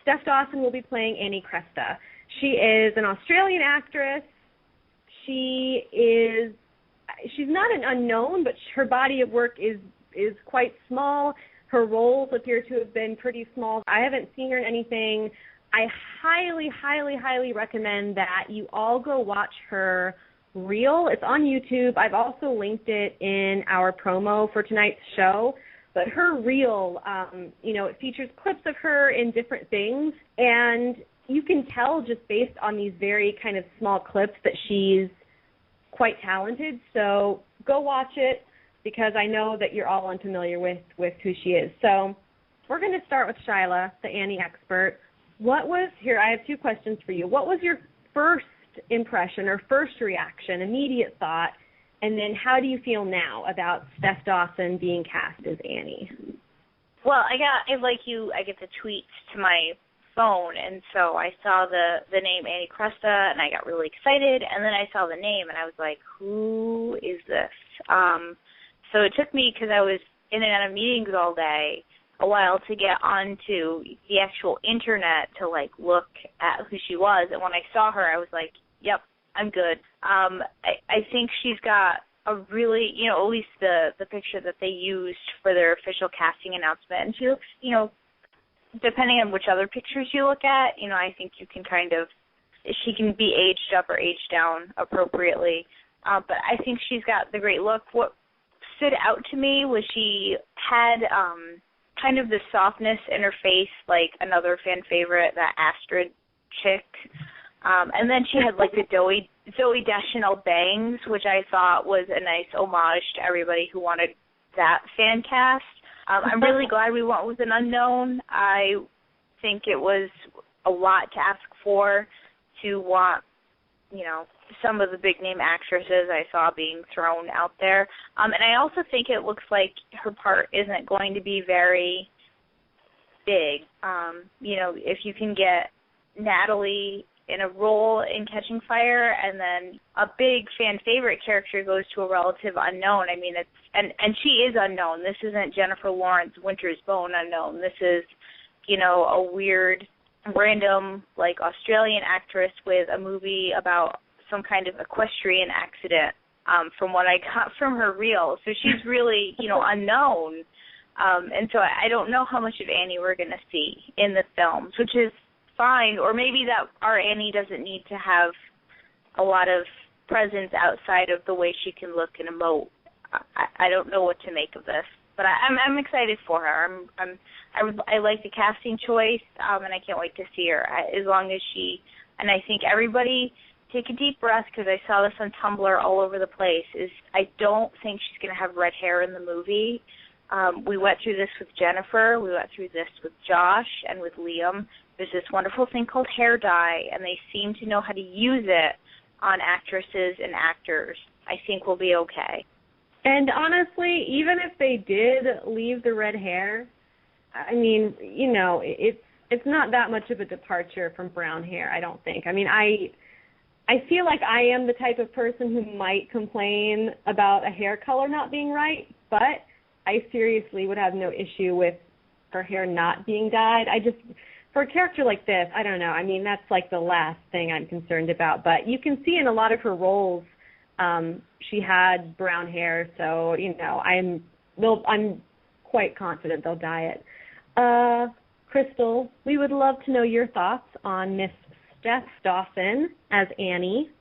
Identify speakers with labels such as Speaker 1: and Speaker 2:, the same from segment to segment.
Speaker 1: Stef Dawson will be playing Annie Cresta. She is an Australian actress. She's not an unknown, but her body of work is quite small. Her roles appear to have been pretty small. I haven't seen her in anything. I highly, highly, highly recommend that you all go watch her reel. It's on YouTube. I've also linked it in our promo for tonight's show. But her reel, it features clips of her in different things, and you can tell just based on these very kind of small clips that she's quite talented. So go watch it, because I know that you're all unfamiliar with who she is. So we're going to start with Shylah, the Annie expert. I have two questions for you. What was your first impression or first reaction, immediate thought, and then how do you feel now about Stef Dawson being cast as Annie?
Speaker 2: Well, I get the tweets to my phone, and so I saw the name Annie Cresta, and I got really excited, and then I saw the name, and I was like, who is this? So it took me, because I was in and out of meetings all day, a while to get onto the actual internet to, look at who she was. And when I saw her, I was like, yep, I'm good. I think she's got a really, at least the picture that they used for their official casting announcement. And she looks, depending on which other pictures you look at, I think you can she can be aged up or aged down appropriately. But I think she's got the great look. What stood out to me was she had kind of the softness in her face, like another fan favorite, that Astrid chick. And then she had the Zooey Deschanel bangs, which I thought was a nice homage to everybody who wanted that fan cast. I'm really glad we went with an unknown. I think it was a lot to ask for to want, some of the big-name actresses I saw being thrown out there. And I also think it looks like her part isn't going to be very big. If you can get Natalie in a role in Catching Fire and then a big fan favorite character goes to a relative unknown, and she is unknown. This isn't Jennifer Lawrence Winter's Bone unknown. This is, a weird, random, Australian actress with a movie about some kind of equestrian accident, from what I got from her reel. So she's really, unknown. And so I don't know how much of Annie we're going to see in the films, which is fine. Or maybe that our Annie doesn't need to have a lot of presence outside of the way she can look and emote. I don't know what to make of this. But I'm excited for her. I like the casting choice, and I can't wait to see her. As long as and I think everybody take a deep breath, because I saw this on Tumblr all over the place, I don't think she's going to have red hair in the movie. We went through this with Jennifer. We went through this with Josh and with Liam. There's this wonderful thing called hair dye, and they seem to know how to use it on actresses and actors. I think we'll be okay.
Speaker 1: And honestly, even if they did leave the red hair, it's not that much of a departure from brown hair, I don't think. I feel like I am the type of person who might complain about a hair color not being right, but I seriously would have no issue with her hair not being dyed. For a character like this, I don't know. That's the last thing I'm concerned about. But you can see in a lot of her roles, she had brown hair, so I'm quite confident they'll dye it. Crystal, we would love to know your thoughts on Miss Stef Dawson as Annie.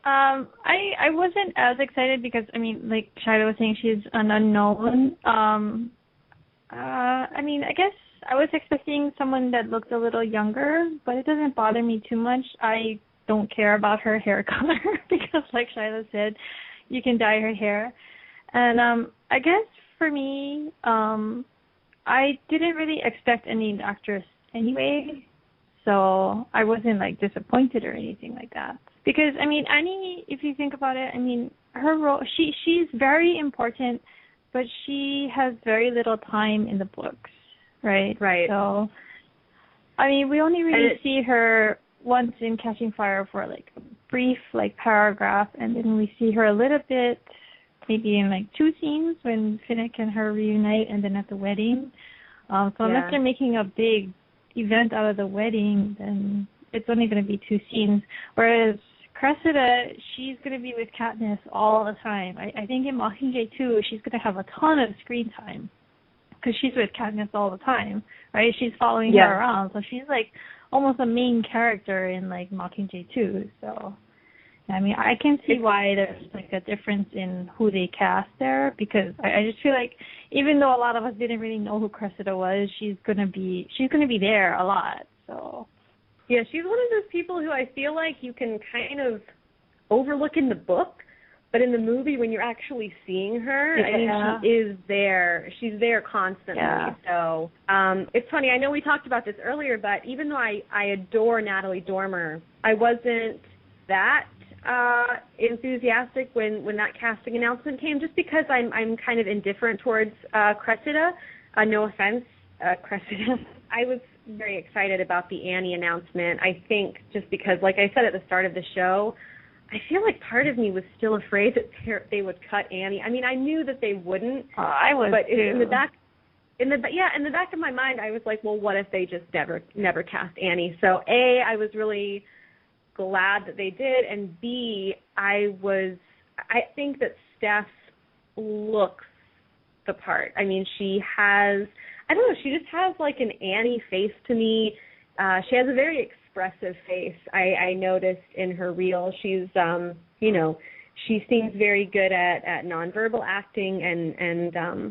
Speaker 3: I wasn't as excited because like Shylah was saying, she's an unknown. I guess I was expecting someone that looked a little younger, but it doesn't bother me too much. I don't care about her hair color because, like Shylah said, you can dye her hair. And I guess for me, I didn't really expect any actress anyway, so I wasn't disappointed or anything like that. Because Annie, if you think about it, her role, she's very important, but she has very little time in the books, right?
Speaker 1: Right.
Speaker 3: So, we only really see her once in Catching Fire for a brief paragraph, and then we see her a little bit, maybe in 2 scenes when Finnick and her reunite, and then at the wedding. Unless they're making a big event out of the wedding, then it's only going to be 2 scenes. Whereas Cressida, she's going to be with Katniss all the time. I think in Mockingjay 2, she's going to have a ton of screen time because she's with Katniss all the time, right? She's following her around, so she's like almost a main character in like Mockingjay 2. So, I mean, I can see why there's like a difference in who they cast there, because I just feel like even though a lot of us didn't really know who Cressida was, she's gonna be there a lot. So.
Speaker 1: Yeah, she's one of those people who I feel like you can kind of overlook in the book, but in the movie when you're actually seeing her, I mean, she is there. She's there constantly. Yeah. So it's funny. I know we talked about this earlier, but even though I adore Natalie Dormer, I wasn't that enthusiastic when that casting announcement came, just because I'm kind of indifferent towards Cressida. No offense, Cressida. I was very excited about the Annie announcement. I think just because, like I said at the start of the show, I feel like part of me was still afraid that they would cut Annie. I mean, I knew that they wouldn't.
Speaker 3: I was
Speaker 1: but
Speaker 3: too.
Speaker 1: in the back of my mind, I was like, well, what if they just never cast Annie? So A, I was really glad that they did, and B, I think that Steph looks the part. I mean, she has, I don't know, she just has like an Annie face to me. She has a very expressive face. I noticed in her reel. She's, she seems very good at nonverbal acting and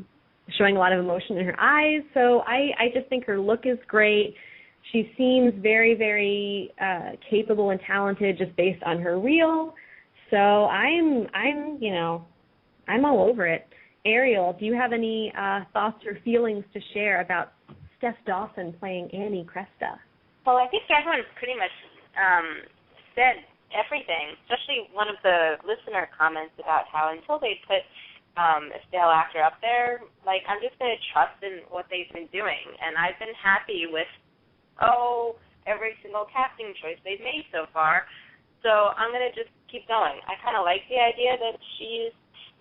Speaker 1: showing a lot of emotion in her eyes. So I just think her look is great. She seems very, very capable and talented just based on her reel. So I'm all over it. Ariel, do you have any thoughts or feelings to share about Stef Dawson playing Annie Cresta?
Speaker 2: Well, I think everyone pretty much said everything, especially one of the listener comments about how until they put a stale actor up there, like, I'm just going to trust in what they've been doing. And I've been happy with, every single casting choice they've made so far. So I'm going to just keep going. I kind of like the idea that she's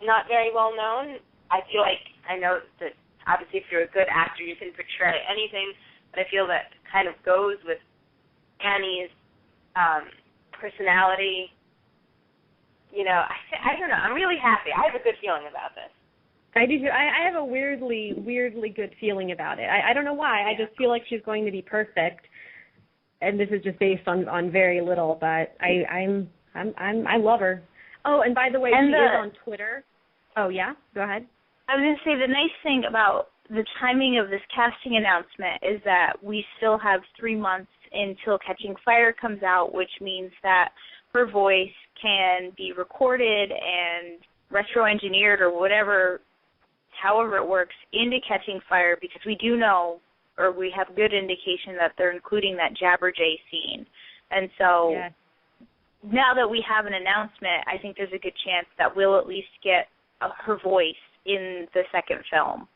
Speaker 2: not very well known. I feel like, I know that obviously if you're a good actor, you can portray anything, but I feel that kind of goes with Annie's personality. You know, I don't know. I'm really happy. I have a good feeling about this.
Speaker 1: I do too. I have a weirdly good feeling about it. I don't know why. I just feel like she's going to be perfect, and this is just based on very little. But I love her. Oh, and by the way, she is on Twitter. Oh yeah, go ahead.
Speaker 2: I was going to say the nice thing about the timing of this casting announcement is that we still have 3 months until Catching Fire comes out, which means that her voice can be recorded and retro-engineered or whatever, however it works, into Catching Fire, because we do know, or we have good indication that they're including that Jabberjay scene. And so now that we have an announcement, I think there's a good chance that we'll at least get her voice in the second film.